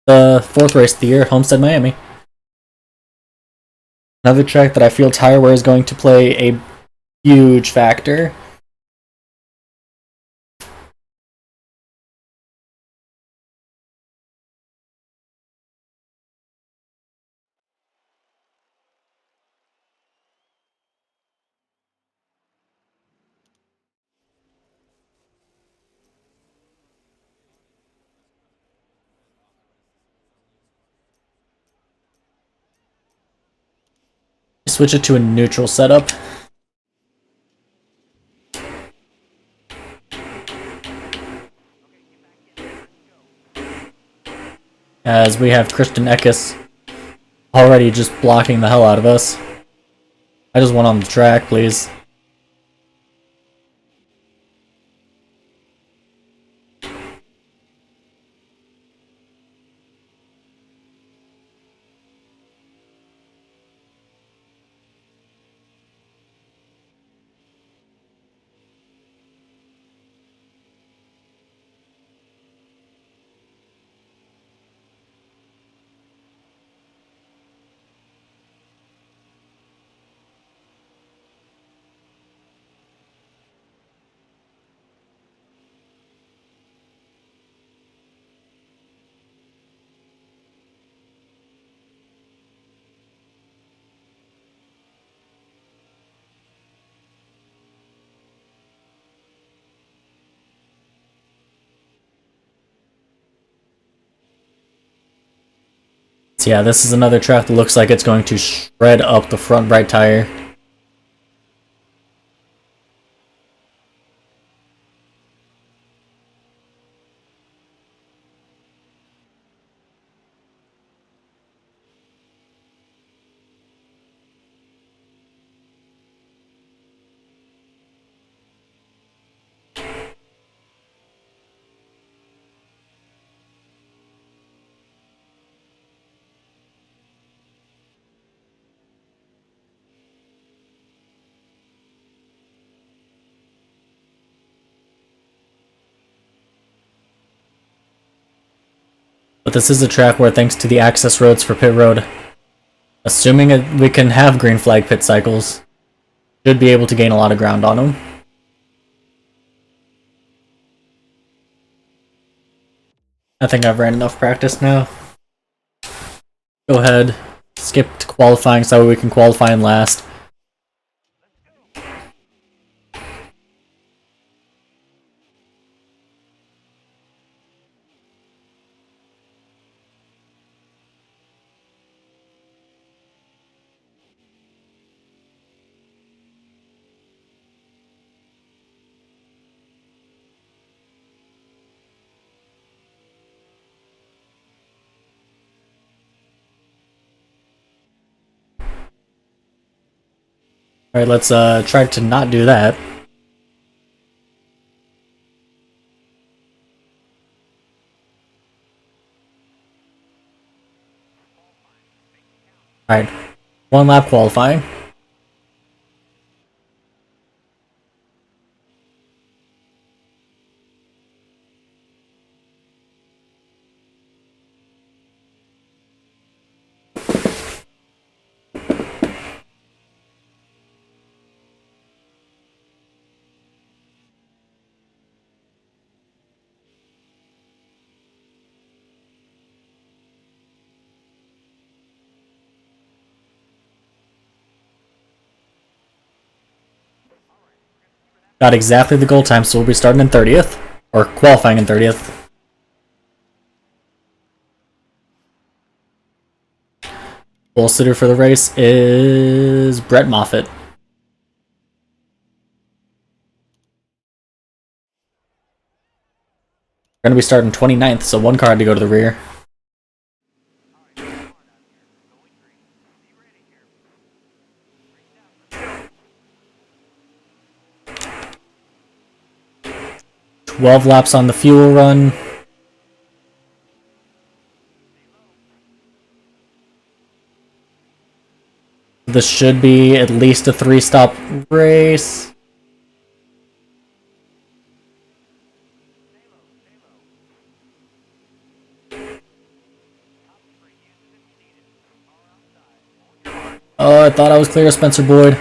The fourth race of the year, Homestead, Miami. Another track that I feel tire wear is going to play a huge factor. Switch it to a neutral setup. As we have Christian Eckes already just blocking the hell out of us. I just want on the track, please. So yeah, this is another track that looks like it's going to shred up the front right tire. But this is a track where, thanks to the access roads for pit road, assuming we can have green flag pit cycles, should be able to gain a lot of ground on them. I think I've ran enough practice now. Go ahead, skip to qualifying so we can qualify in last. Alright, let's try to not do that. Alright, one lap qualifying. Got exactly the goal time, so we'll be starting in 30th. Or qualifying in 30th. Pole sitter for the race is Brett Moffitt. We're going to be starting 29th, so one car had to go to the rear. "12 laps on the fuel run. This should be at least a 3-stop race. Oh, I thought I was clear of Spencer Boyd.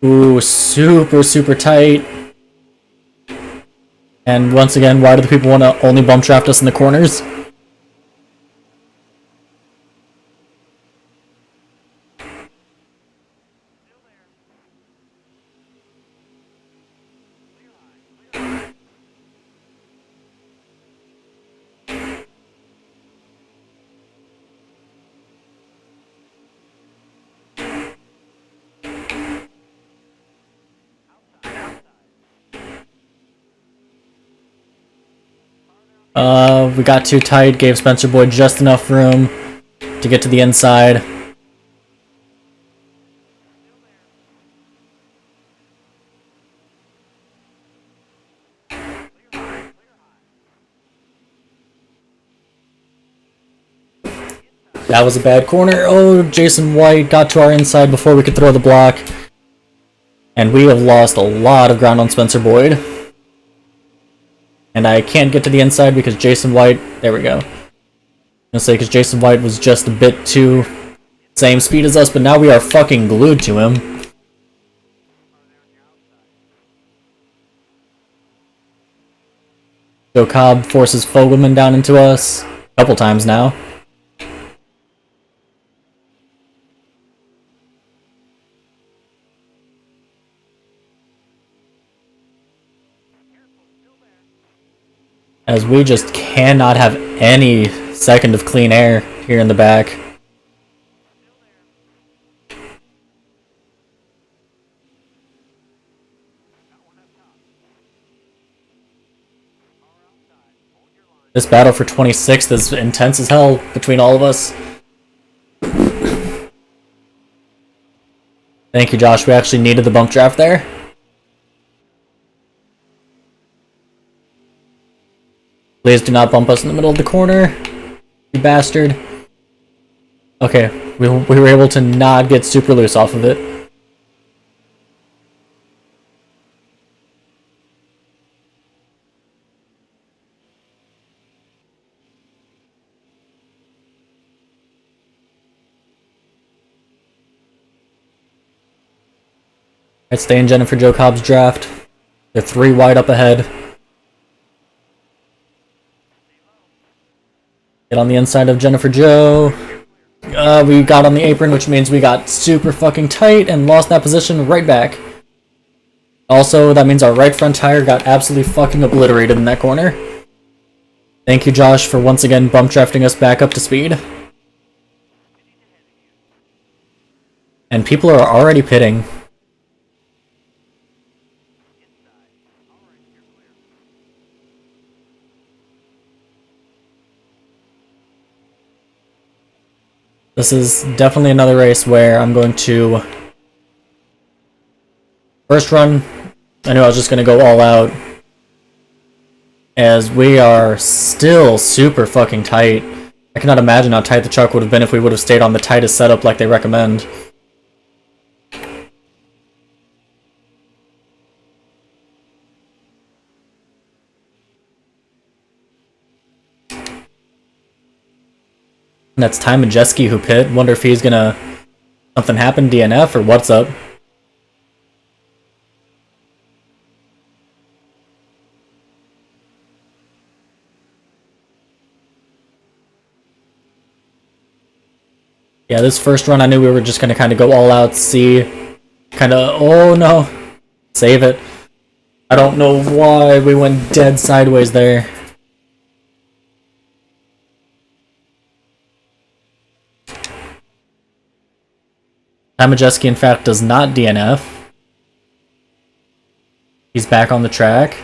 Ooh, super, super tight. And once again, why do the people want to only bump draft us in the corners? We got too tight, gave Spencer Boyd just enough room to get to the inside. That was a bad corner. Oh, Jason White got to our inside before we could throw the block. And we have lost a lot of ground on Spencer Boyd. And I can't get to the inside because Jason White... There we go. I'm gonna say because Jason White was just a bit too... Same speed as us, but now we are fucking glued to him. Joe Cobb forces Fogelman down into us. A couple times now. As we just cannot have any second of clean air here in the back. This battle for 26th is intense as hell between all of us. Thank you, Josh. We actually needed the bump draft there. Please do not bump us in the middle of the corner, you bastard. Okay, we were able to not get super loose off of it. I'd stay in Jennifer Joe Cobb's draft. They're 3 wide up ahead. Get on the inside of Jennifer Joe. We got on the apron, which means we got super fucking tight and lost that position right back. Also, that means our right front tire got absolutely fucking obliterated in that corner. Thank you, Josh, for once again bump drafting us back up to speed. And people are already pitting. This is definitely another race where I'm going to... First run, I knew I was just going to go all out. As we are still super fucking tight. I cannot imagine how tight the truck would have been if we would have stayed on the tightest setup like they recommend. And that's Ty Majeski who pit. Wonder if he's gonna... Something happen, DNF, or what's up? Yeah, this first run I knew we were just gonna kind of go all out, see... Kinda... Oh no! Save it. I don't know why we went dead sideways there. Majeski, in fact, does not DNF. He's back on the track.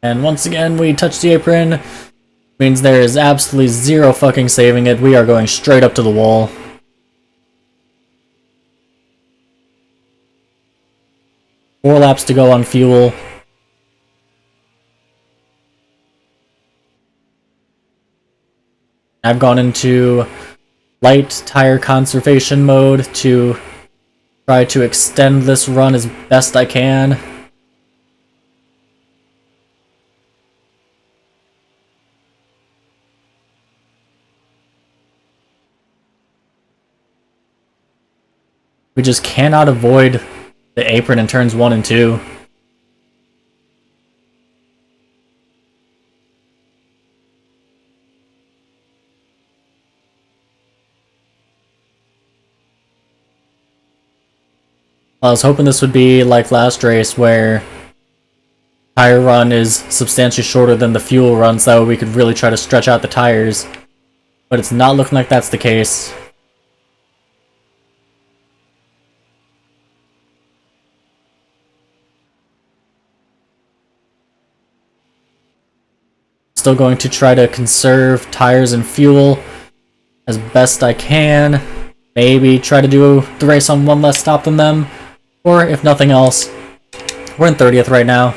And once again, we touch the apron. Means there is absolutely zero fucking saving it. We are going straight up to the wall. Four laps to go on fuel. I've gone into light tire conservation mode to try to extend this run as best I can. We just cannot avoid the apron in turns 1 and 2. I was hoping this would be like last race where tire run is substantially shorter than the fuel run, so that way we could really try to stretch out the tires. But it's not looking like that's the case. Still going to try to conserve tires and fuel as best I can. Maybe try to do the race on one less stop than them. Or if nothing else, we're in 30th right now.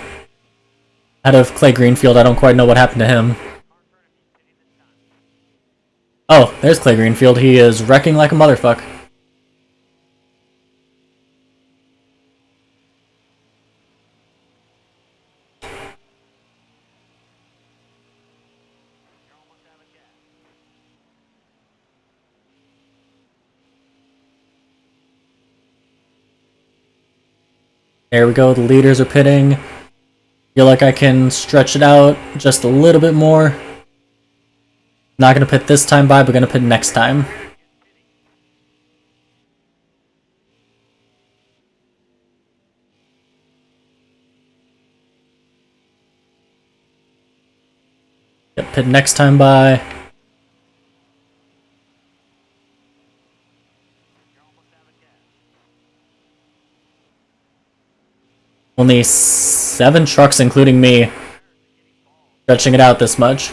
Out of Clay Greenfield, I don't quite know what happened to him. Oh, there's Clay Greenfield. He is wrecking like a motherfucker. There we go, the leaders are pitting. Feel like I can stretch it out just a little bit more. Not gonna pit this time by, but gonna pit next time. Yep, pit next time by. Only 7 trucks, including me, stretching it out this much.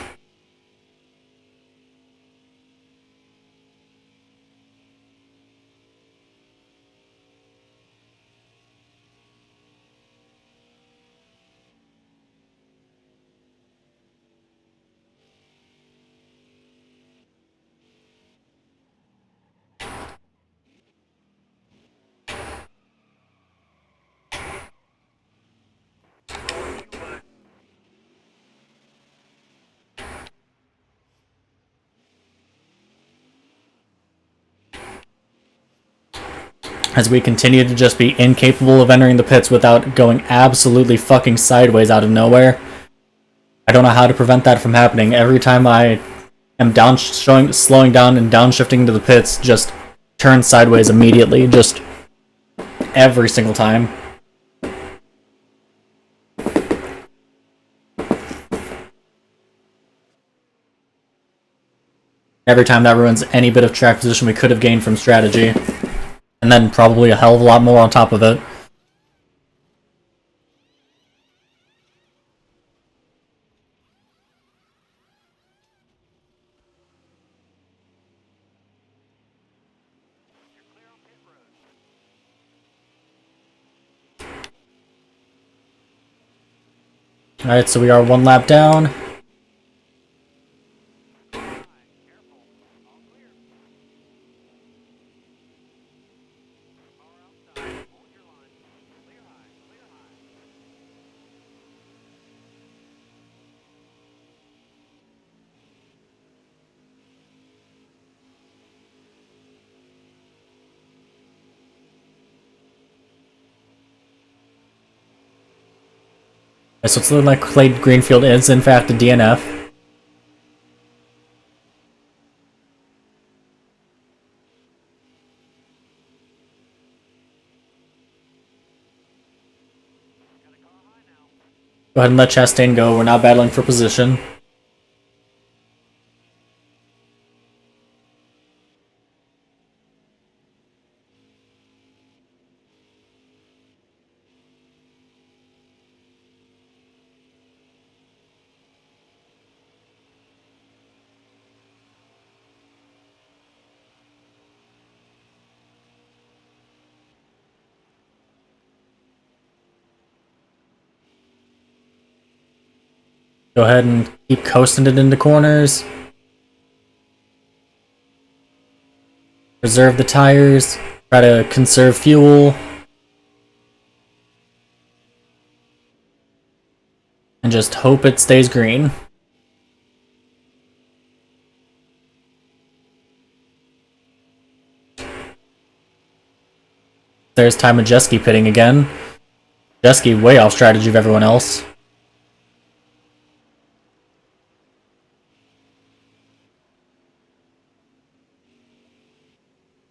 As we continue to just be incapable of entering the pits without going absolutely fucking sideways out of nowhere. I don't know how to prevent that from happening. Every time I am slowing down and downshifting into the pits, just turn sideways immediately, just every single time. Every time that ruins any bit of track position we could have gained from strategy. And then probably a hell of a lot more on top of it. Alright, so we are 1 lap down. So it's looking like Clay Greenfield is in fact a DNF. Go ahead and let Chastain go. We're not battling for position. Go ahead and keep coasting it into corners. Preserve the tires. Try to conserve fuel. And just hope it stays green. There's Ty Majeski pitting again. Majeski way off strategy of everyone else.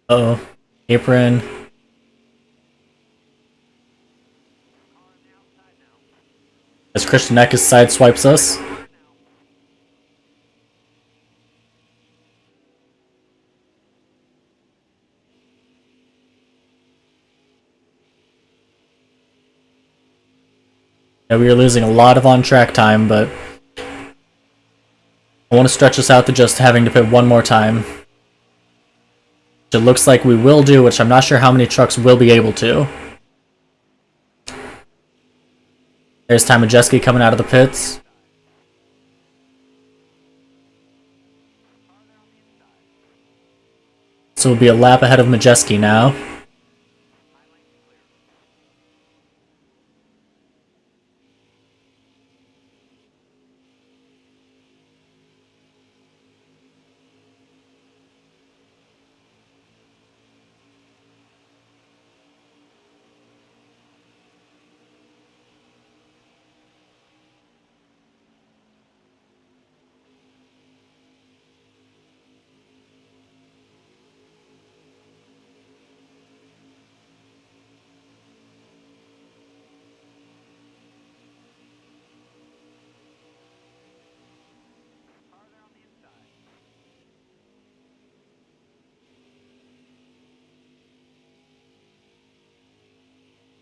Uh oh. Apron. As Christian Eckes sideswipes us. Yeah, we are losing a lot of on-track time, but I want to stretch this out to just having to pit one more time. Which it looks like we will do, which I'm not sure how many trucks will be able to. There's Ty Majeski coming out of the pits. So we'll be a lap ahead of Majeski now.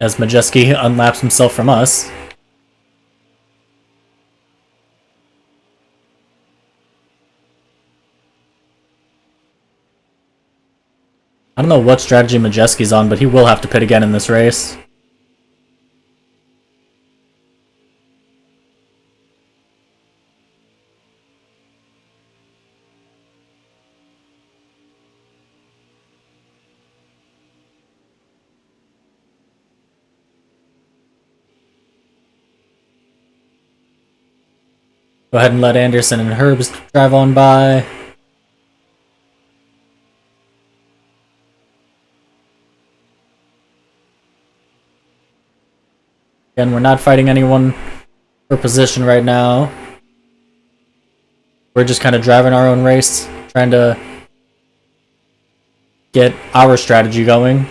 As Majeski unlaps himself from us. I don't know what strategy Majeski's on, but he will have to pit again in this race. Go ahead and let Anderson and Herbs drive on by. Again, we're not fighting anyone for position right now. We're just kind of driving our own race, trying to get our strategy going.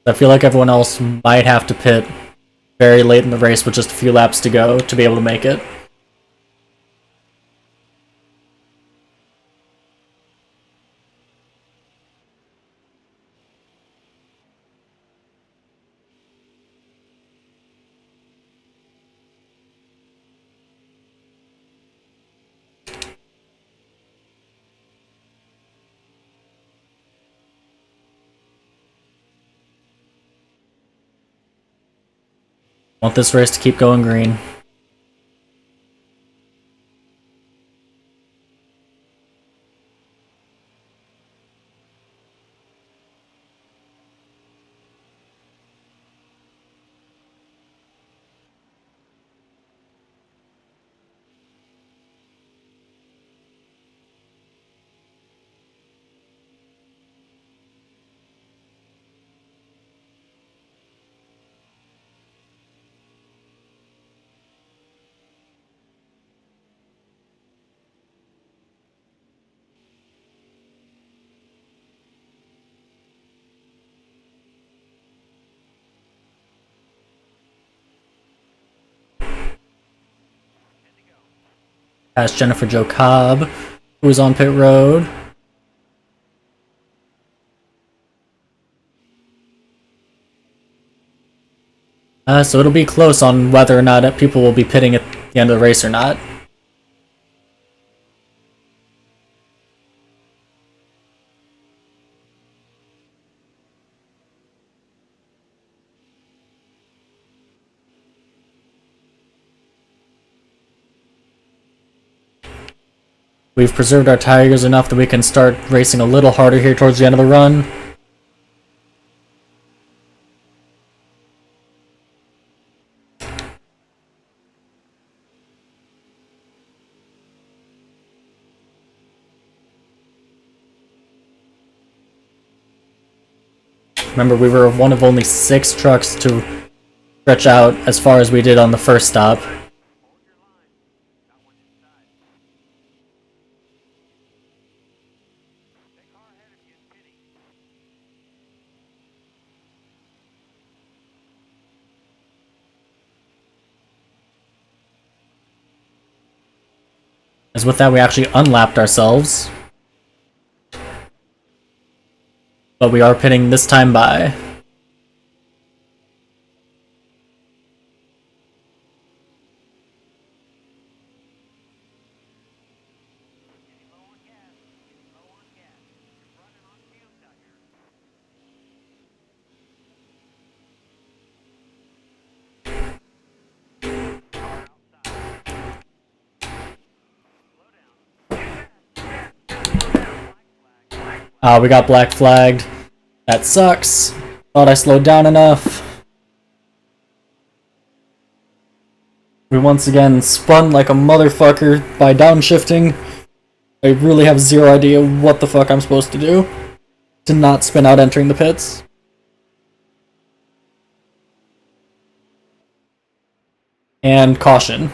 I feel like everyone else might have to pit very late in the race with just a few laps to go to be able to make it. Want this race to keep going green. Past Jennifer Jo Cobb, who is on pit road. So it'll be close on whether or not people will be pitting at the end of the race or not. We've preserved our tires enough that we can start racing a little harder here towards the end of the run. Remember, we were one of only 6 trucks to stretch out as far as we did on the first stop. As with that, we actually unlapped ourselves. But we are pitting this time by. We got black flagged. That sucks. Thought I slowed down enough. We once again spun like a motherfucker by downshifting. I really have zero idea what the fuck I'm supposed to do to not spin out entering the pits. And caution.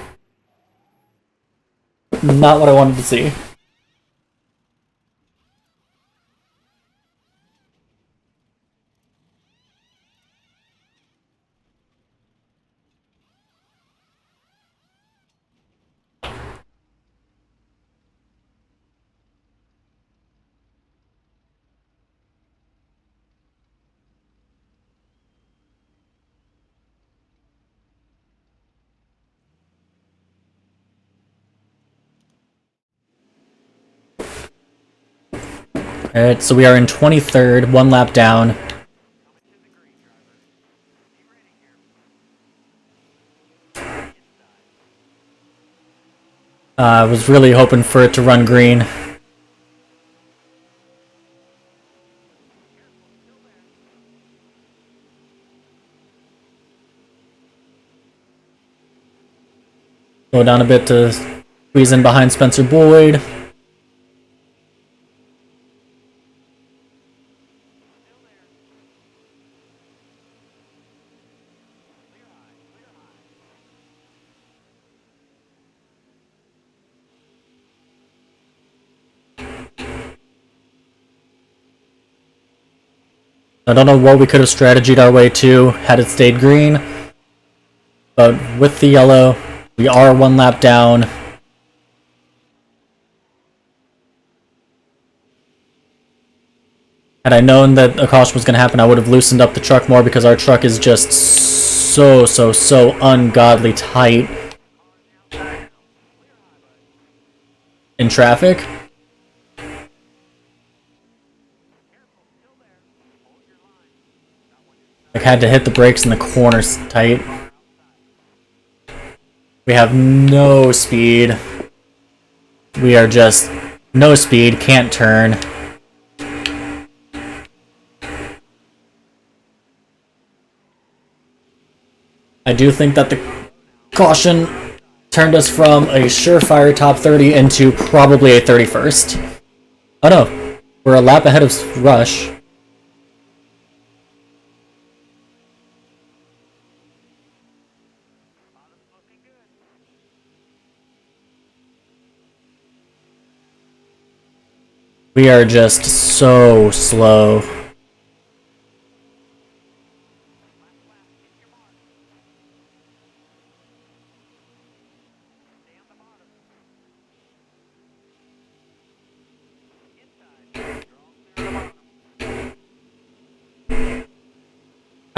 Not what I wanted to see. Alright, so we are in 23rd, 1 lap down. I was really hoping for it to run green. Go down a bit to squeeze in behind Spencer Boyd. I don't know what we could have strategied our way to had it stayed green, but with the yellow, we are 1 lap down. Had I known that a caution was going to happen, I would have loosened up the truck more because our truck is just so ungodly tight in traffic. I had to hit the brakes in the corners tight. We have no speed. We are just no speed, can't turn. I do think that the caution turned us from a surefire top 30 into probably a 31st. Oh no, we're a lap ahead of Rush. We are just so slow.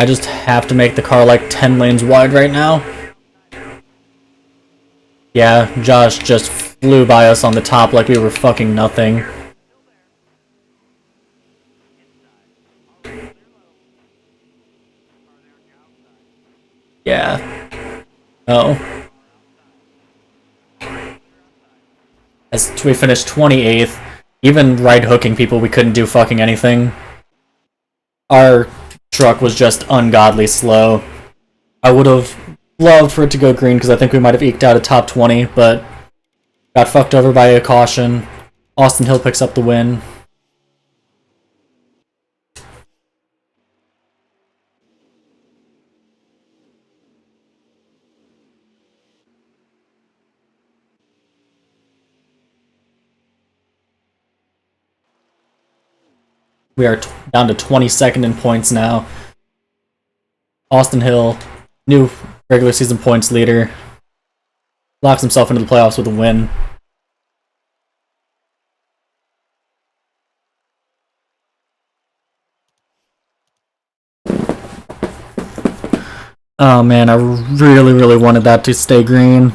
I just have to make the car like 10 lanes wide right now. Yeah, Josh just flew by us on the top like we were fucking nothing. Yeah. Oh. as we finished 28th. Even right hooking people, we couldn't do fucking anything. Our truck was just ungodly slow. I would have loved for it to go green because I think we might have eked out a top 20, but got fucked over by a caution. Austin Hill picks up the win. We are down to 22nd in points now. Austin Hill, new regular season points leader, locks himself into the playoffs with a win. Oh man, I really, really wanted that to stay green.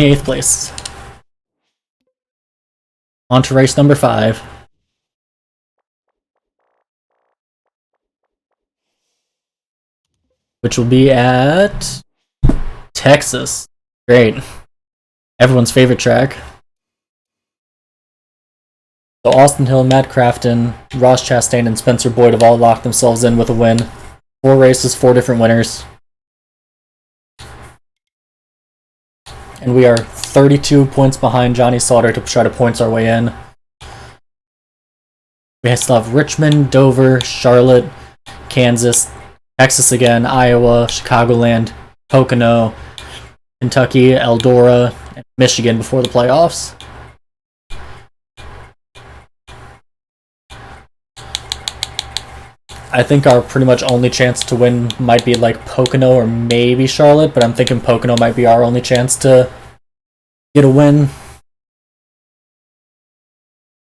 th place. On to race number 5. Which will be at Texas. Great. Everyone's favorite track. So Austin Hill, Matt Crafton, Ross Chastain, and Spencer Boyd have all locked themselves in with a win. 4 races, 4 different winners. And we are 32 points behind Johnny Sauter to try to points our way in. We still have Richmond, Dover, Charlotte, Kansas, Texas again, Iowa, Chicagoland, Pocono, Kentucky, Eldora, and Michigan before the playoffs. I think our pretty much only chance to win might be like Pocono or maybe Charlotte, but I'm thinking Pocono might be our only chance to get a win.